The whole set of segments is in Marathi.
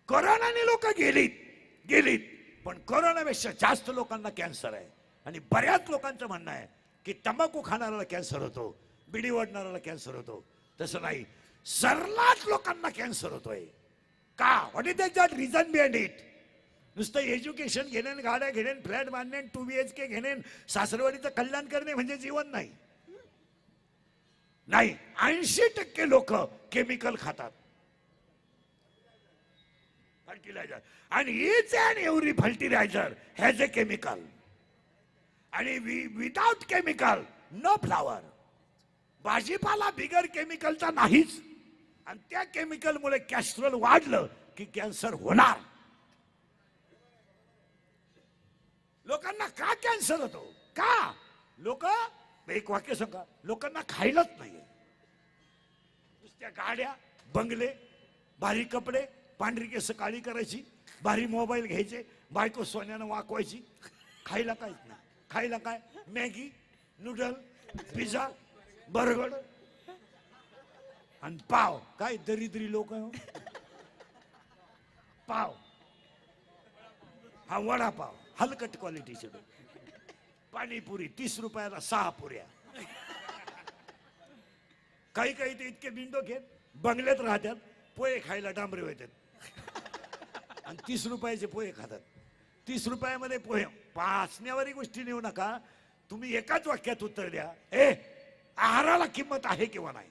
कोरोनाने लोक गेलीत पण कोरोनापेक्षा जास्त लोकांना कॅन्सर आहे. आणि बऱ्याच लोकांचं म्हणणं आहे की तंबाखू खाणाऱ्याला कॅन्सर होतो, बिडी ओढणाऱ्याला कॅन्सर होतो. तसं नाही, सर्रास लोकांना कॅन्सर होतोय. का? What is that reason behind it? नुसतं एज्युकेशन घेणे, गाड्या घेणे, फ्लॅट बांधणे, 2 BHK घेणे, सासरवाडीचं कल्याण करणे म्हणजे जीवन नाही. नाही, 80% लोक केमिकल खातात, फर्टिलायझर. आणि each and every fertiliser has a chemical. आणि विदाउट केमिकल नो फ्लावर. भाजीपाला बिगर केमिकलचा नाहीच. आणि त्या केमिकलमुळे कॅस्ट्रॉल वाढलं की कॅन्सर होणार. लोकांना का कॅन्सर होतो? का? लोक, एक वाक्य सांगा, लोकांना खायलाच नाहीये. नुसत्या गाड्या, बंगले, भारी कपडे, पांढरी केस काळी करायची, भारी मोबाईल घ्यायचे, बायको सोन्यानं वाकवायची. खायला काहीच नाही. खायला काय? मॅगी, नूडल, पिझ्झा, बर्गर आणि पाव. काय दरिद्री लोक आहे हो. पाव, हा वडापाव हलकट क्वालिटीचे. पाणीपुरी 30 रुपयाला 6 पुऱ्या. काही ते इतके बिंडो घेत बंगल्यात राहतात, पोहे खायला डांबरे होतात आणि 30 रुपयाचे पोहे खातात. 30 रुपयामध्ये पोहे. पाचण्यावारी गोष्टी नेऊ नका. तुम्ही एकाच वाक्यात उत्तर द्या, आहाराला किंमत आहे किंवा नाही?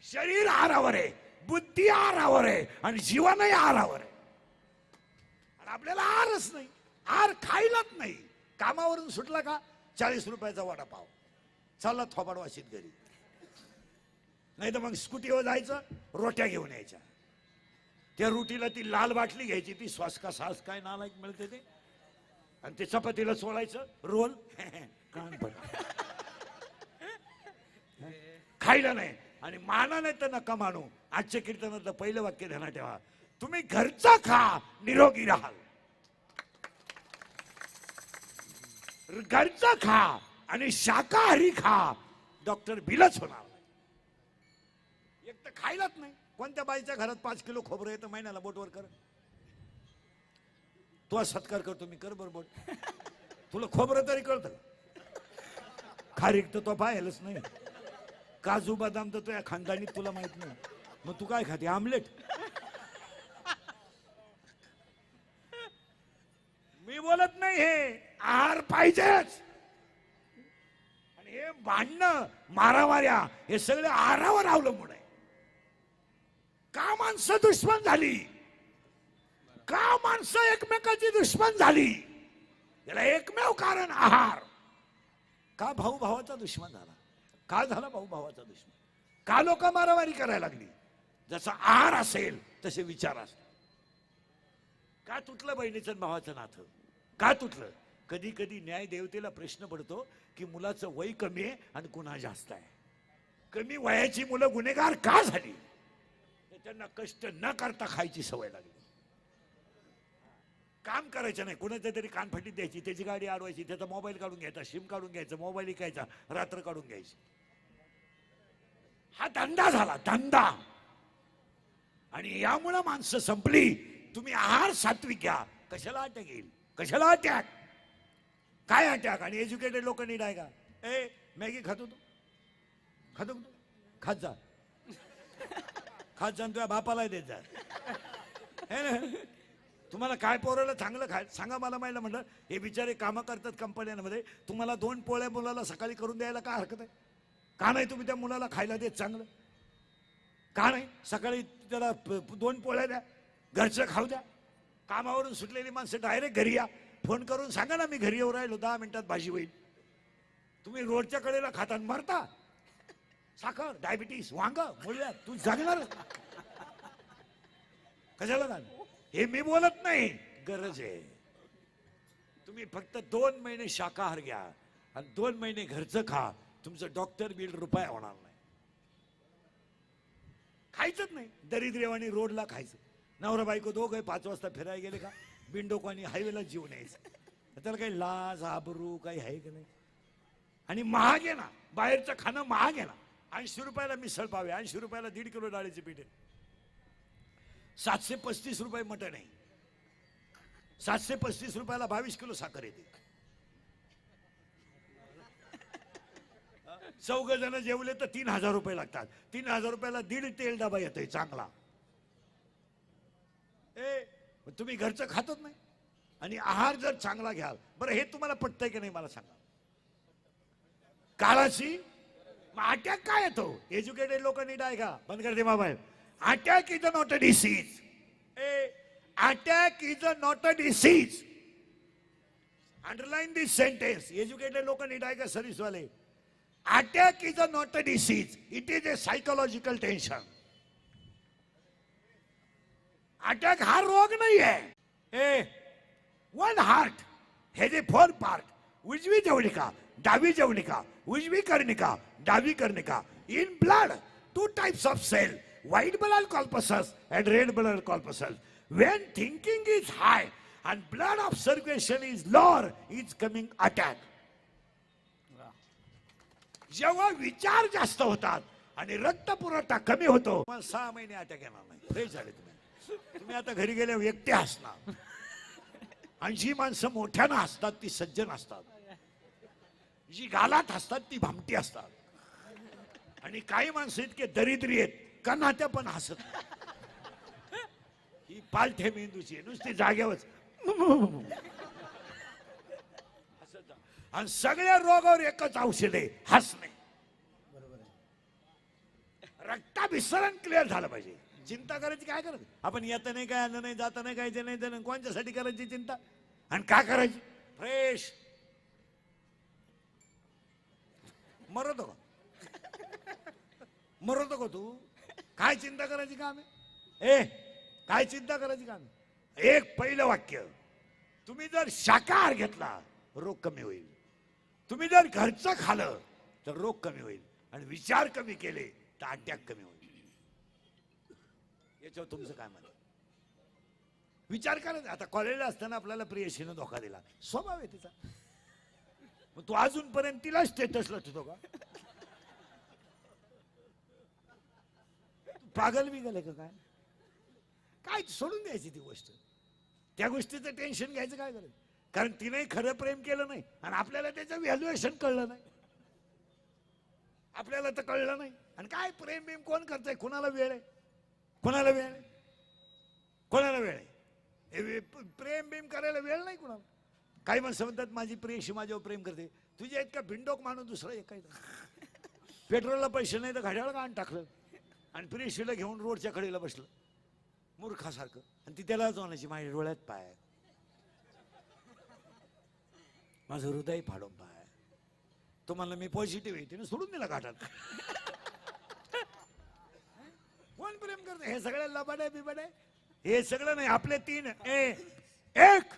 शरीर आहारावर आहे, बुद्धी आहारावर आहे आणि जीवनही आहारावर आहे. आणि आपल्याला आहारच नाही, आहार खायलाच नाही. कामावरून सुटला का 40 रुपयाचा वडापाव, चालला थोबाड वाशीत घरी. नाही तर मग स्कूटीवर जायचं, रोट्या घेऊन यायच्या. त्या रोटीला ती लाल बाटली घ्यायची, ती श्वास का सास काय नालायक मिळते ते, आणि ते चपातीला सोडायचं रोल. कान पण खायला नाही. आणि माना नाही तर नका मानू. आजच्या कीर्तनातलं पहिलं वाक्य ध्यानात ठेवा, तुम्ही घरचा खा, निरोगी राहाल. घरचा खा आणि शाकाहारी खा, डॉक्टर बिलच होणार. एक तर खायलाच नाही. कोणत्या बाईच्या घरात 5 किलो खोबरं येतं महिन्याला? बोटवर कर. तू सत्कार करतो मी, कर बरोबर. तुला खोबरं तरी कळतं? खारीक तर तो पाहायलाच नाही. काजू बदाम तर तो या खानदानीत तुला माहित नाही. मग तू काय खाते? आमलेट. मी बोलत नाही, हे आहार पाहिजेच. आणि हे भांडणं, मारामाऱ्या, हे सगळे आहारावर अवलंबून आहे. का माणसं दुश्मन झाली? का माणसं एकमेकाची दुश्मन झाली? याला एकमेव कारण आहार. का भाऊ भावाचा दुश्मन झाला? का झाला भाऊ भावाचा दुश्मन? का लोक मारामारी करायला लागली? जसा आहार असेल तसे विचार असतात. का तुटलं बहिणीचं भावाचं नातं? का तुटलं? कधी कधी न्याय देवतेला प्रश्न पडतो की मुलाचं वय कमी आहे आणि गुन्हा जास्त आहे. कमी वयाची मुलं गुन्हेगार का झाली? त्यांना कष्ट न करता खायची सवय लागली. काम करायचं नाही, कुणाच्या तरी कानफटीत द्यायची, त्याची गाडी अडवायची, त्याचा मोबाईल काढून घ्यायचा, सिम काढून घ्यायचा, मोबाईल विकायचा, रात्र काढून घ्यायची. हा धंदा झाला, धंदा. आणि यामुळे माणसं संपली. तुम्ही आहार सात्विक घ्या. कशाला अटॅक येईल? कशाला अटॅक? काय अटॅक? आणि एज्युकेटेड लोक नीट आहे का? मॅगी खातो तू? खातो तू? खात जा, खात जा, तुझ्या बापाला देत जा. हे ना, तुम्हाला काय पोराला चांगलं खाय सांगा मला. माहिती म्हणलं, हे बिचारे कामं करतात कंपन्यांमध्ये, तुम्हाला 2 पोळ्या मुलाला सकाळी करून द्यायला काय हरकत आहे? का नाही तुम्ही त्या मुलाला खायला देत चांगलं? का नाही? सकाळी त्याला 2 पोळ्या द्या, घरचं खाऊ द्या. कामावरून सुटलेली माणसं डायरेक्ट घरी या, फोन करून सांगा ना, मी घरी येऊ राहिलो, 10 मिनिटात भाजी होईल. तुम्ही रोडच्या कडेला खाता मरता. साखर, डायबिटीस, वांग, मुळ्या, तू जगणार कशाला का? हे मी बोलत नाही, गरज आहे. तुम्ही फक्त 2 महिने शाकाहार घ्या आणि 2 महिने घरचं खा, तुमचं डॉक्टर बिल रुपया होणार नाही. खायचंच नाही. दरिद्रेवाणी रोडला खायचं. नवरा बायको दोघं 5 वाजता फिरायला गेले का बिंडोकानी हायवेला जीवन यायचं. त्याला काही लाज आबरू काही आहे का नाही? आणि महाग आहे ना, बाहेरचं खाणं महाग आहे ना. 80 रुपयाला मिसळ पाव आहे, 80 रुपयाला 1.5 किलो डाळीचे पीठ आहे. 735 रुपये मटण आहे. 735 रुपयाला 22 किलो साखर येते. 4 जण जेवले तर 3000 रुपये लागतात. 3000 रुपयाला 1.5 तेल डबा येतोय चांगला. तुम्ही घरचं खातच नाही आणि आहार जर चांगला घ्याल. बरं हे तुम्हाला पटतंय की नाही मला सांगा. काळाची अटॅक काय येतो. एज्युकेटेड लोक नीट आहे का. बंद करते mobile. Attack is not a disease. Attack is not a disease. Underline this sentence. Educated लोक नीट आहे का सर्व्हिसवाले. Attack is not a disease. It is a psychological tension. Attack हा रोग नाही आहे. वन हार्ट हे 4 पार्ट. उजवी जवनिका, डावी जवनिका, उजवी कर्णिका, डावी कर्णिका. In blood 2 types of cell, white blood corpuscles and red blood corpuscles. When thinking is high and blood of circulation is lower, is coming attack. जेव्हा विचार जास्त होतात आणि रक्त पुरवठा कमी होतो, मग 6 महिने अटॅक येणार नाही. फ्रेश झाले तुम्ही आता घरी गेल्यावर एकटे हसणार. 80 माणसं मोठ्यानं हसतात ती सज्जन असतात. जी गालात हसतात ती भामटी असतात. आणि काही माणसं इतके दरिद्री आहेत का नात्या पण हसत. ही पालथे मेंदूची नुसती जागेवर आणि सगळ्या रोगावर एकच औषध आहे, हसणे. रक्ताभिसरण क्लिअर झालं पाहिजे. चिंता करायची काय करायची. आपण येतं नाही काय, आलं नाही, जाता नाही काय, ते नाही, ते नाही. कोणच्यासाठी करायची चिंता आणि का करायची. फ्रेश मरतो का. मरतो का तू. काय चिंता करायची काम आहे. काय चिंता करायची काम आहे. एक पहिलं वाक्य. तुम्ही जर शाकाहार घेतला रोग कमी होईल. तुम्ही जर घरचं खाल्लं तर रोग कमी होईल. आणि विचार कमी केले तर अटॅक कमी होईल. याच्यावर तुमचं काय मत. विचार करायचा. आता कॉलेजला असताना आपल्याला प्रियशीनं धोका दिला, स्वभाव आहे तिचा. मग तू अजूनपर्यंत तिला स्टेटसला ठेवतो का. पागल बिगल आहे का काय. काय सोडून द्यायची ती गोष्ट. त्या गोष्टीचं टेन्शन घ्यायचं काय करायचं. कारण तिने खरं प्रेम केलं नाही आणि आपल्याला त्याचं व्हॅल्युएशन कळलं नाही. आपल्याला तर कळलं नाही. आणि काय प्रेम बिम कोण करतंय. कोणाला वेळ आहे. कोणाला वेळ आहे. कोणाला वेळ आहे. प्रेम बिम करायला वेळ नाही कोणाला. काही माणसं म्हणतात माझी प्रेयशी माझ्यावर प्रेम करते. तुझ्या इतका भिंडोक माणूस दुसरा एक काय. पेट्रोलला पैसे नाही तर घड्याळ गाण टाकलं आणि प्रेयशीला घेऊन रोडच्या कडेला बसलं मूर्खासारखं. आणि ती त्याला जाण्याची माझ्या डोळ्यात पाय, माझं हृदय फाडून पाय. तो म्हणला मी पॉझिटिव्ह आहे. तिने सोडून दिला घाटात. कोण प्रेम करते. हे सगळं लबाड बिबाड आहे. हे सगळं नाही. आपले 3 एक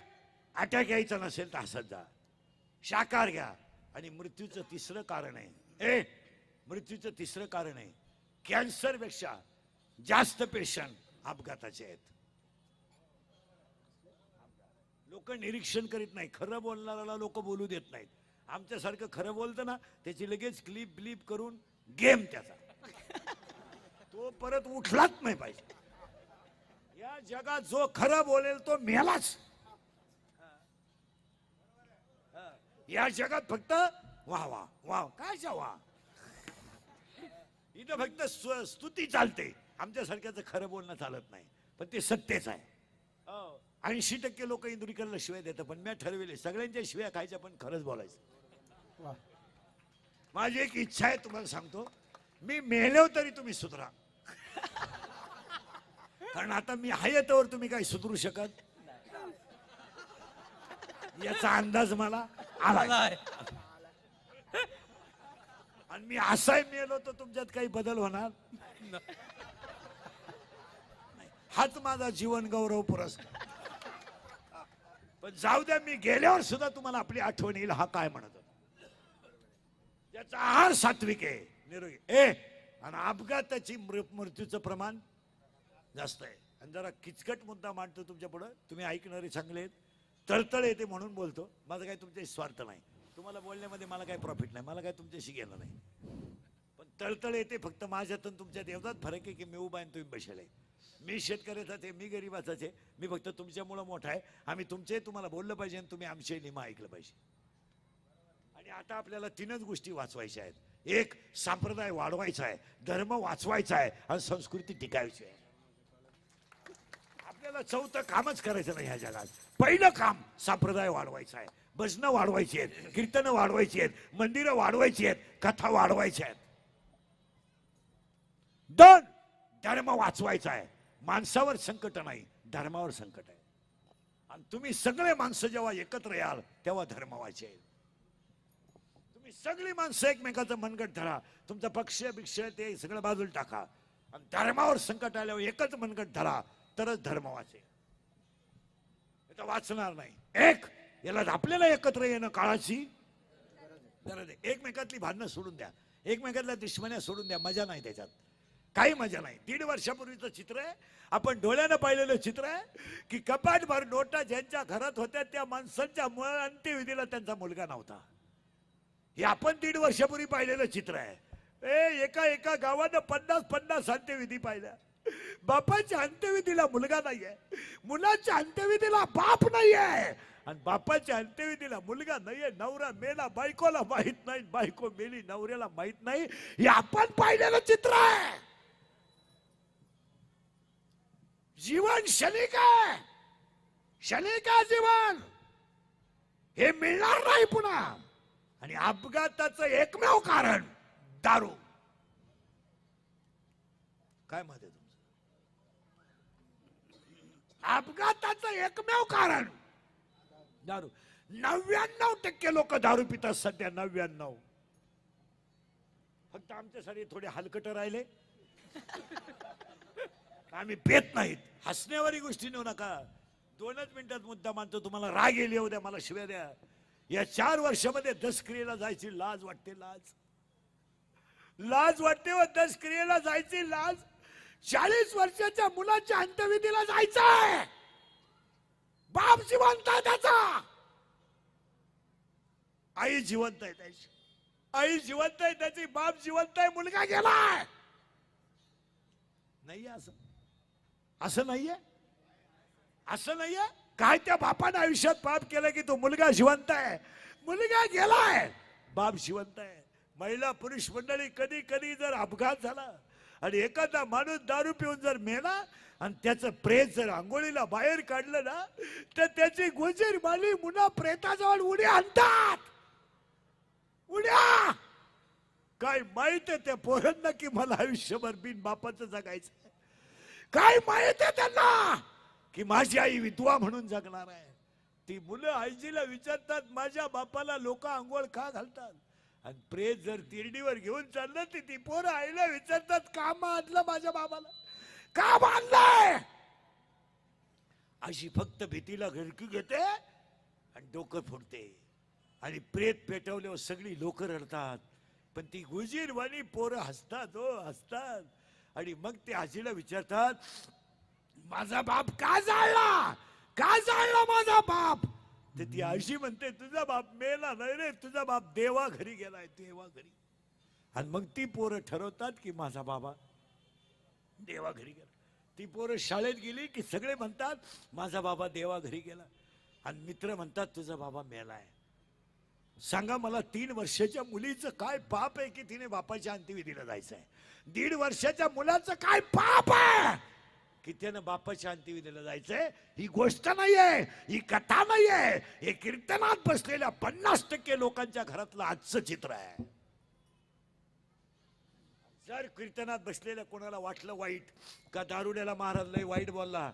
अटॅक यायचा नसेल तर हसत जा. शाकाहार घ्या. आणि मृत्यूचं 3रं कारण आहे. मृत्यूचं 3रं कारण आहे. कॅन्सर पेक्षा जास्त पेशंट अपघाताचे आहेत. लोक निरीक्षण करीत नाही. खरं बोलणाऱ्याला लोक बोलू देत नाहीत. आमच्यासारखं खरं बोलतं ना त्याची लगेच क्लिप ब्लिप करून गेम त्याचा. तो परत उठलाच नाही पाहिजे. या जगात जो खरं बोलेल तो मेलाच. या जगात फक्त वा वा वा काय वा. इथं फक्त स्तुती चालते. आमच्यासारख्याचं खरं बोलणं चालत नाही. पण ते सत्यच आहे. 80% लोक इंदुरीकरला शिवाय देतात. पण मी ठरविले सगळ्यांच्या शिव्या खायच्या पण खरंच बोलायचं. माझी एक इच्छा आहे तुम्हाला सांगतो. मी मेलो तरी तुम्ही सुधरा. कारण आता मी आहे तोवर तुम्ही काही सुधरू शकत याचा अंदाज मला आलाय. आणि मी असाय मेलो तर तुमच्यात काही बदल होणार. हाच माझा जीवन गौरव पुरस्कार. पण जाऊ द्या. मी गेल्यावर सुद्धा तुम्हाला आपली आठवण येईल. हा काय म्हणत त्याचा आहार सात्विक आहे, निरोगी. आणि अपघाताची मृत्यूचं प्रमाण जास्त आहे. आणि जरा किचकट मुद्दा मांडतो तुमच्या पुढे. तुम्ही ऐकणारे चांगले आहेत. तळतळ येते म्हणून बोलतो. माझं काही तुमच्याशी स्वार्थ नाही. तुम्हाला बोलण्यामध्ये मला काही प्रॉफिट नाही. मला काही तुमच्याशी घेणं नाही. पण तळतळ येते फक्त माझ्यातून तुमच्यात एवढाच फरक आहे की मी उभा आहे तुम्ही बसेल आहे. मी शेतकऱ्याचाच आहे, मी गरीबाचाच आहे, मी फक्त तुमच्यामुळं मोठा आहे. आम्ही तुमचे तुम्हाला बोललं पाहिजे आणि तुम्ही आमचे नियम ऐकलं पाहिजे. आणि आता आपल्याला तीनच गोष्टी वाचवायच्या आहेत. एक, संप्रदाय वाढवायचा आहे, धर्म वाचवायचा आहे आणि संस्कृती टिकायची आहे. आपल्याला चौथं कामच करायचं नाही ह्या जगात. पहिलं काम संप्रदाय वाढवायचा आहे, भजनं वाढवायची आहेत, कीर्तनं वाढवायची आहेत, मंदिरं वाढवायची आहेत, कथा वाढवायच्या आहेत. दोन, धर्म वाचवायचा आहे. माणसावर संकट नाही, धर्मावर संकट आहे. आणि तुम्ही सगळे माणसं जेव्हा एकत्र याल तेव्हा धर्म वाचेल. तुम्ही सगळी माणसं एकमेकाचं मनगट धरा, तुमचा पक्ष भिक्ष ते सगळं बाजूला टाका आणि धर्मावर संकट आल्यावर एकच मनगट धरा, तरच धर्म वाचेल. तर वाचणार नाही. एक, याला आपल्याला एकत्र येणं काळाची गरज आहे. एकमेकातली भांडणं सोडून द्या, एकमेकातल्या दुश्मन्या सोडून द्या. मजा नाही त्याच्यात, काही मजा नाही. 1.5 वर्षापूर्वीचं चित्र आहे, आपण डोळ्यानं पाहिलेलं चित्र आहे की कपाटभर नोटा ज्यांच्या घरात होत्या त्या माणसांच्या अंत्यविधीला त्यांचा मुलगा नव्हता. हे आपण 1.5 वर्षापूर्वी पाहिलेलं चित्र आहे. एका एका गावानं 50-50 अंत्यविधी पाहिल्या. बापाच्या अंत्यविधीला मुलगा नाहीये, मुलाच्या अंत्यविधीला बाप नाहीये, आणि बापाच्या अंत्यविधीला मुलगा नाहीये. नवरा मेला, बायकोला माहित नाही, बायको मेली, नवऱ्याला माहित नाही. हे आपण पाहिलेलं चित्र आहे. जीवन क्षणिक आहे, क्षणिक आहे जीवन, हे मिळणार नाही पुन्हा. आणि अपघाताचं एकमेव कारण दारू. काय मत आहे तुमचं? अपघाताचं एकमेव कारण दारू. 99% लोक दारू पितात सध्या, 99. फक्त आमच्यासाठी थोडे हलकट राहिले, आम्ही पेत नाहीत. हसण्यावारी गोष्टी नेऊ नका. 2च मिनिटात मुद्दा मानतो. तुम्हाला राग येईल येऊ द्या, मला शिव्या द्या. या 4 वर्षामध्ये दशक्रियेला जायची लाज वाटते, लाज वाटते व दशक्रियेला जायची लाज. 40 वर्षाच्या मुलाच्या अंत्यविधीला जायचंय. बाप जिवंत आहे त्याचा, आई जिवंत आहे त्याची, आई जिवंत आहे त्याची, बाप जिवंत आहे, मुलगा गेलाय. नाहीये असं नाहीये, असं नाहीये. काय त्या बापानं आयुष्यात पाप केलं की तो मुलगा जिवंत आहे, मुलगा गेलाय, बाप जिवंत आहे. महिला पुरुष मंडळी, कधी कधी जर अपघात झाला आणि एखादा माणूस दारू पिऊन जर मेला आणि त्याचं प्रेत जर आंघोळीला बाहेर काढलं ना, तर त्याची गोजीर माली मुना प्रेताजवळ उड्या आणतात. उड्या. काय माहित आहे त्या पोरांना की मला आयुष्यभर बिन बापाचं जगायचं. काय माहित आहे त्यांना की माझी आई विधवा म्हणून जगणार आहे. ती मुलं आईजीला विचारतात, माझ्या बापाला लोक आंघोळ का घालतात? आणि प्रेत जर तिरडीवर घेऊन चाललं तर ती पोरं आईला विचारतात, का मारलं माझ्या बाबाला, का मारलंय? अशी फक्त भीतीला घरकी घेते आणि डोकं फोडते. आणि प्रेत पेटवल्यावर सगळी लोक रडतात, पण ती गुजीरवाणी पोरं हसतात, हो हसतात. आणि मग ते आजीला विचारतात, माझा बाप का जाळला, का जाळला माझा बाप? तर ती आजी म्हणते, तुझा बाप मेला नाही रे, तुझा बाप देवा घरी गेलाय, देवा घरी. आणि मग ती पोरं ठरवतात की माझा बाबा देवा घरी गेला. ती पोरं शाळेत गेली की सगळे म्हणतात माझा बाबा देवा घरी गेला, आणि मित्र म्हणतात तुझा बाबा मेलाय. सांगा मला, 3 वर्षाच्या मुलीचं काय पाप आहे की तिने बापाच्या अंत्यविधीला जायचंय? 1.5 वर्षाच्या मुलाचं काय पाप आहे की त्यानं बापाच्या अंत्यविधीला जायचंय? ही गोष्ट नाहीये, ही कथा नाहीये, हे कीर्तनात बसलेल्या 50% लोकांच्या घरातलं आजचं चित्र आहे. जर कीर्तनात बसलेल्या कोणाला वाटलं वाईट का दारुड्याला महाराज लय वाईट बोलला,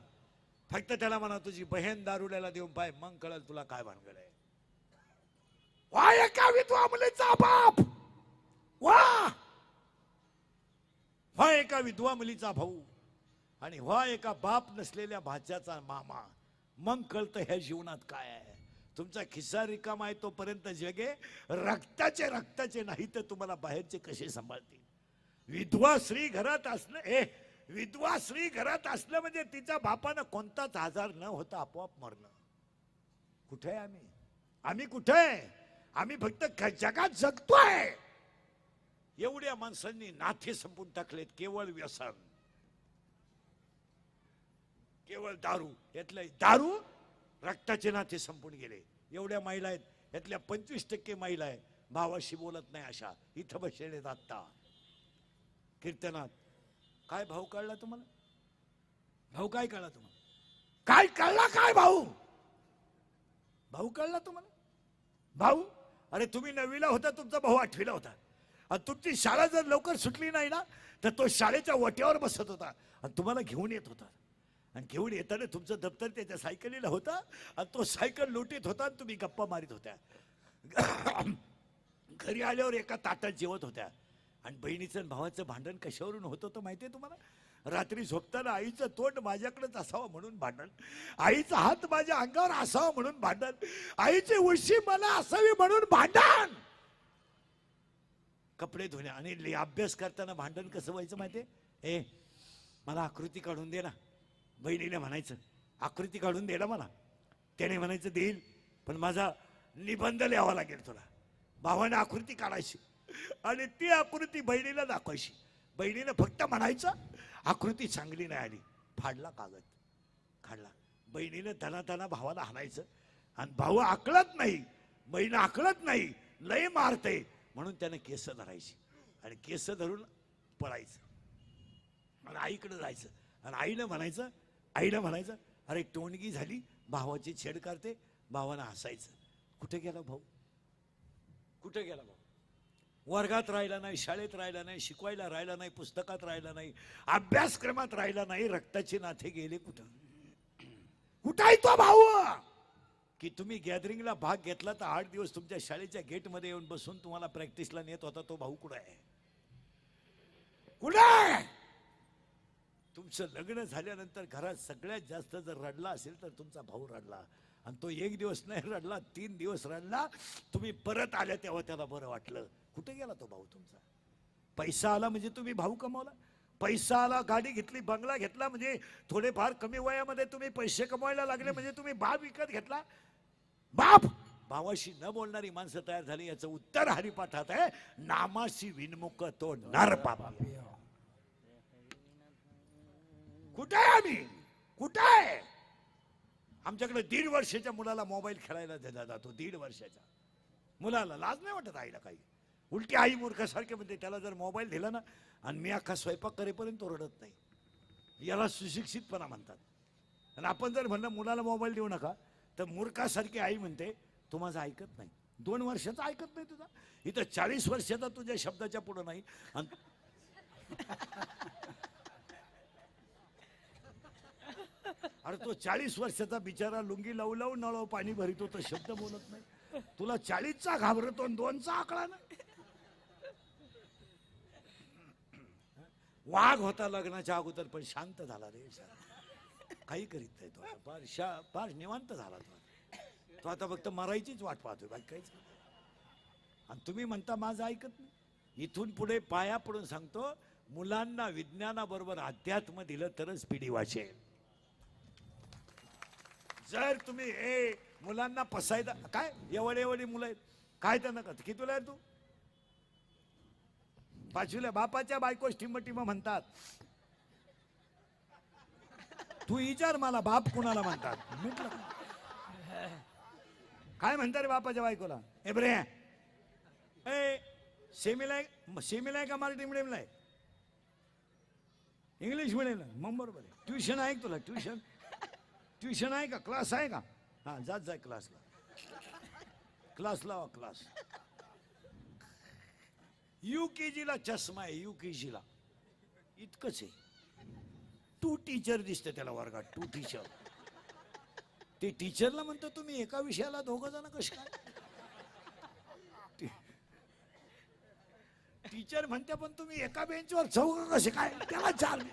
फक्त त्याला म्हणा तुझी बहीण दारुड्याला देऊन पाय, मग कळल तुला काय भानगड आहे. वा एका विधवा मुलीचा बाप, वा एका विधवा मुलीचा भाऊ, आणि एका बाप नसलेल्या भाच्याचा मामा. मग कळतं ह्या जीवनात काय आहे. तुमचा खिस्सा रिकामा आहे तोपर्यंत जगे रक्ताचे नाही तर तुम्हाला बाहेरचे कसे सांभाळतील. विधवा स्त्री घरात असणं, विधवा स्त्री घरात असलं म्हणजे तिच्या बापानं कोणताच आजार न होता आपोआप मरणं. कुठे आहे आम्ही कुठे आहे? आम्ही फक्त जगात जगतोय. एवढ्या माणसांनी नाथे संपून टाकलेत, केवळ व्यसन. केवळ दारू, यातल्या दारू रक्ताचे नाते संपून गेले. एवढ्या महिला आहेत, यातल्या 25% महिला आहेत भावाशी बोलत नाही अशा इथं बसलेले आत्ता कीर्तनात. काय भाऊ कळला तुम्हाला? भाऊ काय कळला तुम्हाला? काय कळला? काय भाऊ? भाऊ कळला तुम्हाला? भाऊ, अरे तुम्ही 9वीला होता, तुमचा भाऊ 8वीला होता. आणि तुमची शाळा जर लवकर सुटली नाही ना तर तो शाळेच्या वट्यावर बसत होता आणि तुम्हाला घेऊन येत होता. आणि घेऊन येताना तुमचं दप्तर त्याच्या सायकलीला होता आणि तो सायकल लुटीत होता आणि तुम्ही गप्पा मारित होत्या. घरी आल्यावर एका ताटात जेवत होत्या. आणि बहिणीचं आणि भावाचं भांडण कशावरून होत होतं माहितीये तुम्हाला? रात्री झोपताना आईचं तोंड माझ्याकडेच असावं म्हणून भांडण, आईचा हात माझ्या अंगावर असावा म्हणून भांडण, आईची उशी मला असावी म्हणून भांडण. कपडे धुण्या आणि अभ्यास करताना भांडण कसं व्हायचं माहितीये? ए मला आकृती काढून दे ना. बहिणीने म्हणायचं आकृती काढून दे ना मला. त्याने म्हणायचं देईल पण माझा निबंध लिहावा लागेल तुला. भावाने आकृती काढायची आणि ती आकृती बहिणीला दाखवायची. बहिणीने फक्त म्हणायचं आकृती चांगली नाही आली, फाडला कागद, काढला. बहिणीने धनाधना भावाला हाणायचं आणि भाऊ आकलत नाही, बहीण आकलत नाही, लय मारते म्हणून त्याने केस धरायची आणि केस धरून पळायचं आणि आईकडे जायचं. आणि आईनं म्हणायचं अरे टोणगी झाली, भावाची छेड करते. भावानं हसायचं. कुठे गेला भाऊ? कुठे गेला भाऊ? वर्गात राहिला नाही, शाळेत राहिला नाही, शिकवायला राहिला नाही, पुस्तकात राहिला नाही, अभ्यासक्रमात राहिला नाही. रक्ताचे नाते गेले कुठं? कुठं आहे तो भाऊ? की तुम्ही गॅदरिंगला भाग घेतला तर 8 दिवस तुमच्या शाळेच्या गेटमध्ये येऊन बसून तुम्हाला प्रॅक्टिसला नेत होता तो भाऊ कुठं आहे? कुठं आहे? तुमचं लग्न झाल्यानंतर घरात सगळ्यात जास्त जर रडला असेल तर तुमचा भाऊ रडला. आणि तो 1 दिवस नाही रडला, 3 दिवस रडला. तुम्ही परत आल्या तेव्हा त्याला बरं वाटलं. कुठे गेला तो भाऊ तुमचा? पैसा आला म्हणजे तुम्ही भाऊ कमावला. पैसा आला, गाडी घेतली, बंगला घेतला म्हणजे थोडेफार कमी वयामध्ये तुम्ही पैसे कमवायला लागले म्हणजे तुम्ही बाप विकत घेतला. बाप भावाशी न बोलणारी माणसं तयार झाली. याचं उत्तर हरिपाठात आहे, नामाशी विनमुख तो नर पापी. कुठे आहे आम्ही? कुठे आहे? आमच्याकडे 1.5 वर्षाच्या मुलाला मोबाईल खेळायला दिला जातो. 1.5 वर्षाच्या मुलाला लाज नाही वाटत आईला काही. उलटी आई मूर्खासारखे म्हणते त्याला जर मोबाईल दिला ना आणि मी अख्खा स्वयंपाक करेपर्यंत तो रडत नाही. याला सुशिक्षितपणा म्हणतात. आणि आपण जर म्हणलं मुलाला मोबाईल देऊ नका तर मूर्खासारखी आई म्हणते तू माझं ऐकत नाही. 2 वर्षाचा ऐकत नाही तुझा, इथं 40 वर्षाचा तुझ्या शब्दाच्या पुढं नाही. अरे तो 40 वर्षाचा बिचारा लुंगी लावू लावू नळाव पाणी भरितो तो शब्द बोलत नाही. तुला 40चा घाबरतो आणि 2चा आकडा नाही. वाघ होता लग्नाच्या अगोदर पण शांत झाला रे. काही करीत नाही तो. फार निवांत झाला तो आता फक्त मरायचीच वाट पाहतोय बाकी काहीच. आणि तुम्ही म्हणता माझं ऐकत नाही. इथून पुढे पाया पडून सांगतो, मुलांना विज्ञानाबरोबर अध्यात्म दिलं तरच पिढी वाचेल. जर तुम्ही मुलांना पसायदा काय एवढी मुलं आहेत काय त्यांना करत? कितीला आहे तू? 5वीला. बापाच्या बायकोच टिम म्हणतात. तू विचार मला बाप कुणाला म्हणतात? काय म्हणतात रे बापाच्या बायकोला? एब्रे सेमीला आहे का मराठी मिडियमला आहे? इंग्लिश मिडियमला? मग बरोबर आहे. ट्युशन आहे तुला? ट्युशन आहे का? क्लास आहे का? हा जाय क्लासला. क्लास लावा क्लास. UKGला चष्मा आहे. UKGला इतकंच आहे. 2 टीचर दिसते त्याला वर्गात. 2 टीचर. ते टीचरला म्हणतो तुम्ही एका विषयाला 2 जण कसे काय? टीचर म्हणते पण तुम्ही एका बेंचवर 4 कसे काय? त्याला 4.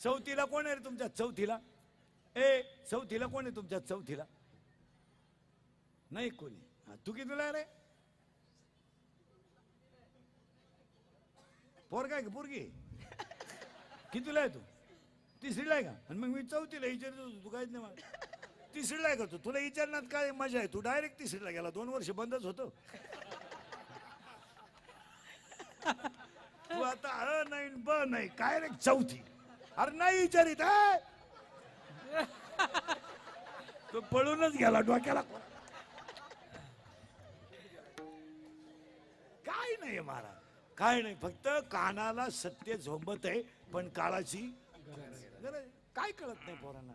चौथीला कोण आहे रे तुमच्या? चौथीला चौथीला कोण आहे तुमच्या? चौथीला नाही कोणी. तू कितीला रे? पोरगा आहे का पोरगी? कितीला आहे तू? 3रीला आहे का? आणि मग मी 4थीला विचारतो तू काहीच नाही मला. 3रीला आहे का तू? तुला विचारण्यात काय मजा आहे? तू डायरेक्ट 3रीला गेला. 2 वर्ष बंदच होतं. तू आता नाही ब नाही डायरेक्ट 4थी. अरे नाही विचारित तो पळूनच गेला डोक्याला. काय नाही महाराज, काय नाही, फक्त कानाला सत्य झोंबत आहे, पण काळाची गरज. काय कळत नाही पोरांना.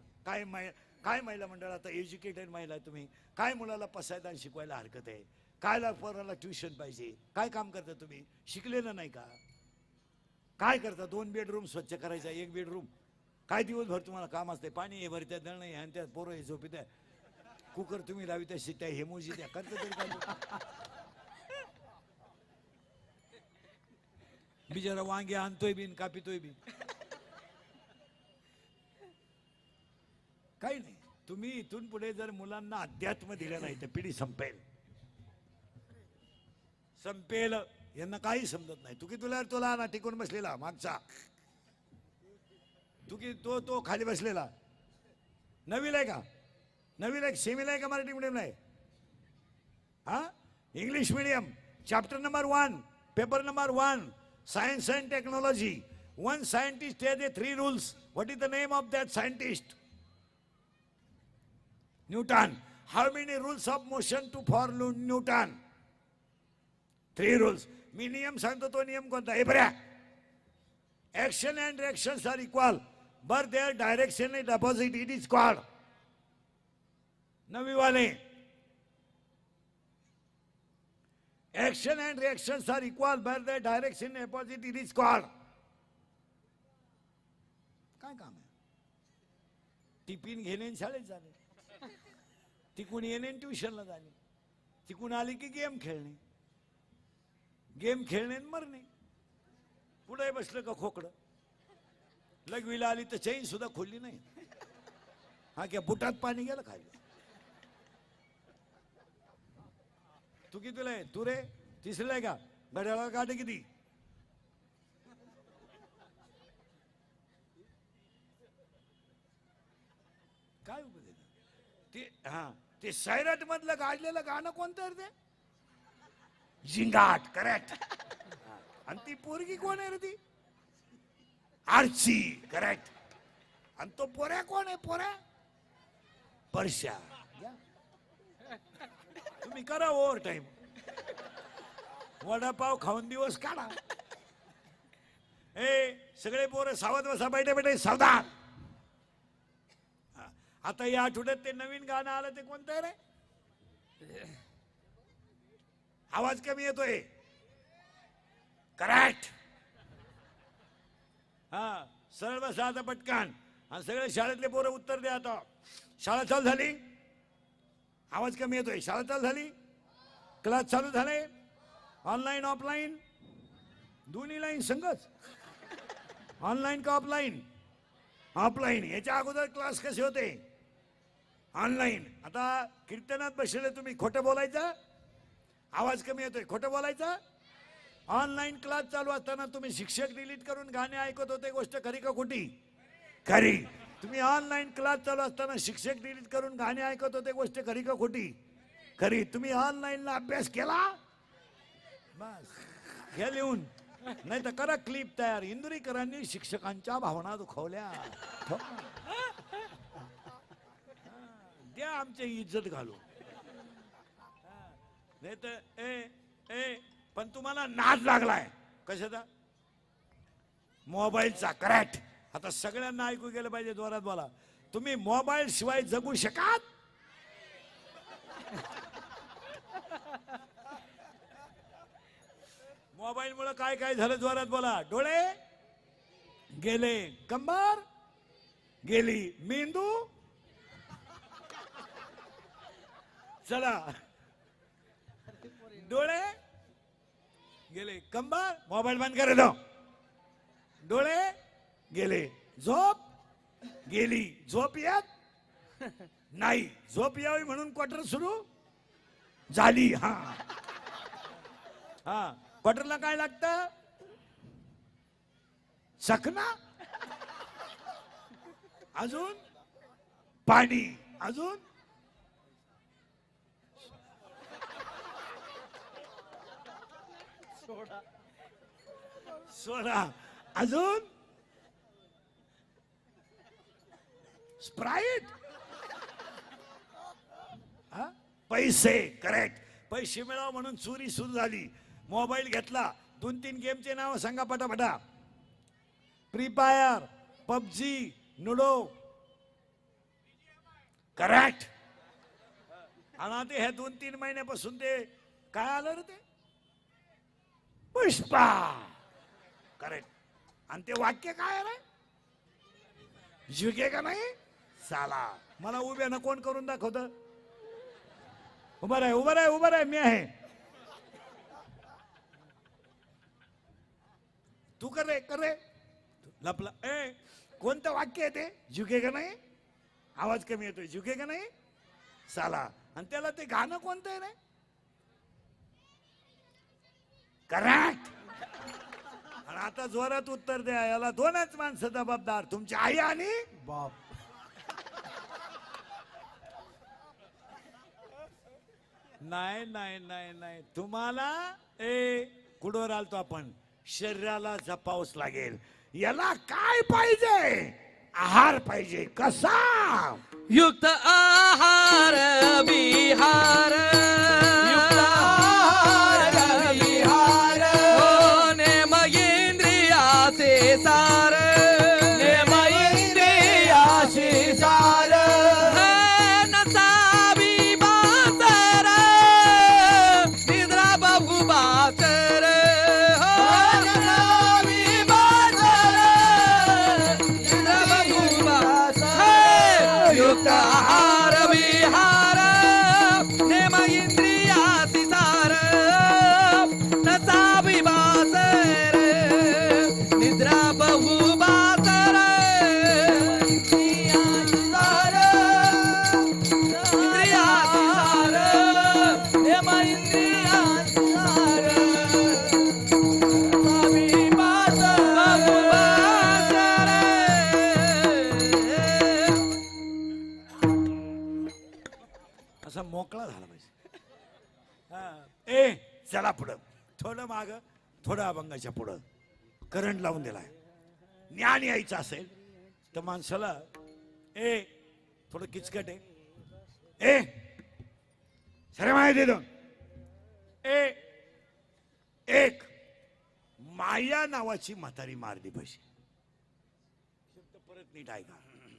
काय महिला मंडळ, आता एज्युकेटेड महिला तुम्ही, काय मुलाला पसायदान शिकवायला हरकत आहे, काय पोराला ट्युशन पाहिजे, काय काम करता तुम्ही, शिकलेलं नाही का? काय करता? 2 बेडरूम स्वच्छ करायचा, 1 बेडरूम, काय दिवसभर तुम्हाला काम असते, पाणी हे भरत्या, दळणं हे आणि त्या पोरं हे झोपी द्या, कुकर तुम्ही लावी त्या शिट्या हे मोजी द्या, करता तरी काय? बिचारा वांगे आणतोय बिन कापितोय बी. काही नाही. तुम्ही इथून पुढे जर मुलांना अध्यात्म दिलं नाही तर पिढी संपेल. यांना काही समजत नाही. तुला ना टिकून बसलेला मागचा, तो खाली बसलेला, नवीला आहे का? नवीला आहे, सेमीला आहे का मराठी मीडियम आहे? हा, English medium, chapter number 1, paper number 1, science and technology. One scientist has 3 rules. What is the name of that scientist? Newton. How many rules of motion to for Newton? 3 rules. मी नियम सांगतो, तो नियम कोणता? हे बऱ्या, action and reactions are equal but their direction is opposite, it is called. नवी वाले, action and reactions are equal but their direction opposite, it is called. काय काम आहे? टिफिन घेणे शाळेत जाणे, तिकून येणे ट्युशनला जाणे, तिकून आली की गेम खेळणे, गेम खेळणे मरणे. पुढे बसलं का खोकडं, लघवीला आली तर चैन सुद्धा खोलली नाही. हा, क्या बुटात पाणी गेलं खायला. तू कितीला आहे? तू रे तिसरीला आहे का? घड्याळा काढे किती? काय उपयोग ते? हा, ते सैराट मधलं गाजलेलं गाणं कोणतं रे? ते झिंगाट. करेक्ट. आणि ती पोरगी कोण आहे रे? ती आरची. करेक्ट. आणि तो पोऱ्या कोण आहे? पोऱ्या परश्या. तुम्ही करा ओव्हर टाइम, वडापाव खाऊन दिवस काढा. सगळे पोरं सावध बसा, बैठे बैठे सावधान. आता या आठवड्यात ते नवीन गाणं आलं, ते कोणतं आहे रे? आवाज कमी येतोय. करेक्ट. हा, सरळ बसा आता पटकन. आणि सगळे शाळेतले पोरं उत्तर द्या. आता शाळा चालू झाली, आवाज कमी येतोय. शाळा चालू झाली, क्लास चालू झाले, ऑनलाईन ऑफलाईन दोन्ही लाईन संगच. ऑनलाईन का ऑफलाईन? ऑफलाईन. याच्या अगोदर क्लास कसे होते? ऑनलाईन. आता कीर्तनात बसलेले तुम्ही, खोटं बोलायचं, आवाज कमी येतोय, खोटं बोलायचं. ऑनलाईन क्लास चालू असताना तुम्ही शिक्षक डिलीट करून गाणे ऐकत होते, गोष्ट खरी का खोटी? खरी. तुम्ही ऑनलाईन क्लास चालू असताना शिक्षक डिलीट करून गाणे ऐकत होते, गोष्ट खरी का खोटी? खरी. तुम्ही ऑनलाईनला अभ्यास केला, बस घ्या लिहून, नाही तर करा क्लिप तयार. इंदुरीकरांनी शिक्षकांच्या भावना दुखवल्या, द्या आमची इज्जत घालू. नाही तर पण तुम्हाला नाद लागलाय कशाचा? मोबाईलचा. करेक्ट. आता सगळ्यांना ऐकू गेलं पाहिजे, जोरात बोला. तुम्ही मोबाईल शिवाय जगू शकाल? मोबाईल मुळे काय काय झालं, जोरात बोला. डोळे गेले, कंबर गेली, मेंदू चला, डोळे गेले, कंबर, मोबाईल बंद कर दो, डोळे गेले, झोप गेली, झोप येत नाही, झोप यावी म्हणून क्वार्टर सुरू झाली. हा हा, क्वार्टरला काय लागतं? चकना, अजून पाणी, अजून सोडा, अजून स्प्राईट. पैसे, करेक्ट. पैसे मिळावं म्हणून चोरी सुरू झाली. मोबाईल घेतला, 2-3 गेमचे नाव सांगा पटापटा. Free fire, PUBG, ludo. Correct. आणि आता ह्या 2-3 महिन्यापासून ते काय आलं रे ते पुष्पा. करेक्ट. आणि ते वाक्य काय रे, झुके का नाही साला. मला उभ्यानं कोण करून दाखवत. उभं राह, उभं राह, उभं राह, मी आहे. तू कर रे, कर रे. लपला. कोणतं वाक्य आहे ते, झुके का नाही. आवाज कमी येतोय, झुके का नाही साला. आणि त्याला ते गाणं कोणतं आहे रे. करेक्ट. आणि आता जोरात उत्तर द्या. याला 2च माणसं जबाबदार, तुमची आई आणि बाप. नाही नाही नाही नाही, तुम्हाला कुठवर आलतो आपण, शरीराला जपावच लागेल. याला काय पाहिजे, आहार पाहिजे. कसा युक्त आहार विहार, युक्त आहार विहार, नेम इंद्रियाचे सार, नेम इंद्रियाचे सार, नसावी बासर, निद्रा बहु बासर, नसावी बासर, निद्रा बहु बासर, युक्त आहार विहार, नेम इंद्रियाची सार, नसावी बासर, निद्रा बहु बासर, इंद्रियाचे सार, इंद्रियाचे सार, नेम इंद्रियाचे सार, नसावी बासर, बहु बासर. असा मोकळा झाला पाहिजे. ए चला पुढं, थोडं माग, थोडं अभंगाच्या पुढं. करंट लावून दिलाय. ज्ञान यायचं असेल तर माणसाला थोडं किचकट आहे. सरे माहिती दे. एक माया नावाची म्हातारी मारली पाहिजे. शब्द परत नीट ऐका.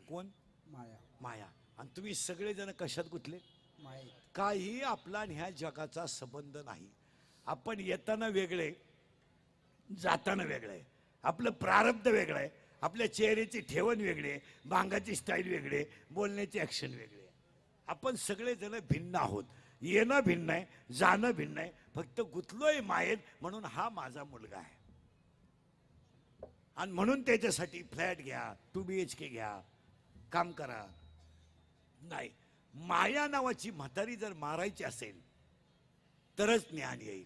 कोण, माया. माया. आणि तुम्ही सगळेजण कशात गुंतले. माया. काही आपला आणि ह्या जगाचा संबंध नाही. आपण येताना वेगळे, जाताना वेगळे. आपलं प्रारब्ध वेगळं आहे. आपल्या चेहऱ्याची ठेवण वेगळी आहे, भांगाची स्टाईल वेगळी आहे, बोलण्याची ऍक्शन वेगळी आहे. आपण सगळेजण भिन्न आहोत. येणं भिन्न आहे, जाणं भिन्न आहे. फक्त गुंतलोय मायेत म्हणून हा माझा मुलगा आहे. आणि म्हणून त्याच्यासाठी फ्लॅट घ्या, 2 BHK घ्या, काम करा. नाही, माया नावाची म्हातारी जर मारायची असेल तरच ज्ञान येईल.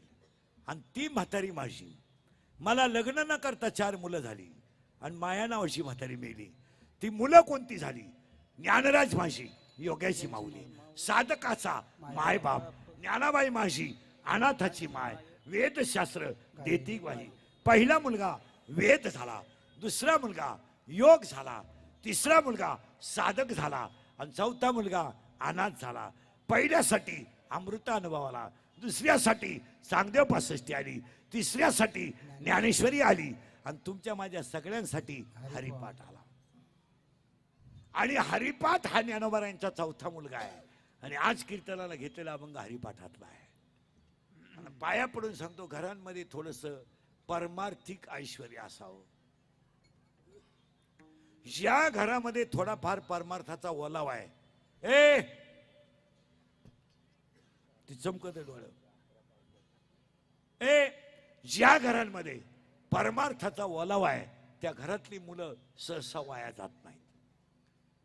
आणि ती म्हातारी माझी. मला लग्न न करता 4 मुलं झाली आणि माया नावाची म्हातारी मेली. ती मुलं कोणती झाली. ज्ञानराज माझी, योग्याची माऊली, साधकाचा मायबाप, ज्ञानाबाई माझी, अनाथाची माय, वेदशास्त्र देती ग्वाही. पहिला मुलगा वेद झाला, दुसरा मुलगा योग झाला, तिसरा मुलगा साधक झाला आणि चौथा मुलगा अनाथ झाला. पहिल्यासाठी अमृत अनुभवाला, दुसऱ्यासाठी चांगदेव 65 आली, तिसऱ्यासाठी ज्ञानेश्वरी आली आणि तुमच्या माझ्या सगळ्यांसाठी हरिपाठ आला. आणि हरिपाठ हा ज्ञानोबा चौथा मुलगा आहे. आणि आज कीर्तनाला घेतलेला अभंग हरिपाठातला आहे. आणि पाया पडून सांगतो, घरांमध्ये थोडस परमार्थिक ऐश्वर्य असावं. ज्या घरामध्ये थोडाफार परमार्थाचा ओलावा आहे, ती चमकत डोळं. ज्या घरांमध्ये परमार्थाचा ओलावा आहे त्या घरातली मुलं सहसा वाया जात नाहीत.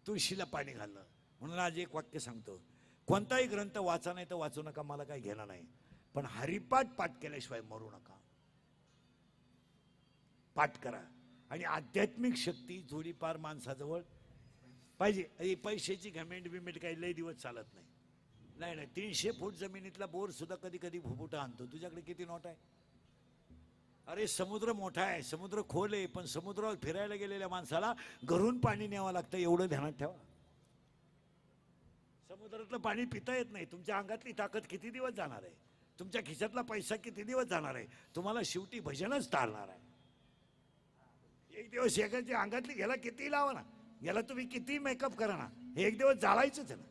तुळशीला पाणी घालणं. म्हणून आज एक वाक्य सांगतो, कोणताही ग्रंथ वाचा नाही तर वाचू नका, मला काही घेणं नाही, पण हरिपाठ पाठ केल्याशिवाय मरू नका. पाठ करा. आणि आध्यात्मिक शक्ती जोडीपार माणसाजवळ पाहिजे. पैशाची घमेंड बिमेंड काही लय दिवस चालत नाही. नाही नाही, 300 फूट जमिनीतला बोर सुद्धा कधी कधी भुबुटा आणतो. तुझ्याकडे किती नोट आहे. अरे समुद्र मोठा आहे, समुद्र खोल आहे, पण समुद्रावर फिरायला गेलेल्या माणसाला घरून पाणी न्यावं लागतं, एवढं ध्यानात ठेवा. समुद्रातलं पाणी पिता येत नाही. तुमच्या अंगातली ताकद किती दिवस जाणार आहे? तुमच्या खिशातला पैसा किती दिवस जाणार आहे? तुम्हाला शेवटी भजनच टाळणार आहे. एक दिवस एकाच्या अंगातली गेला किती लावा ना, याला तुम्ही किती मेकअप करा ना, हे एक दिवस जाळायचंच आहे ना.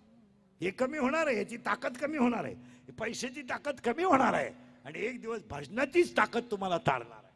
हे कमी होणार आहे, याची ताकद कमी होणार आहे, पैशाची ताकद कमी होणार आहे आणि एक दिवस भजनाचीच ताकद तुम्हाला तारणार आहे.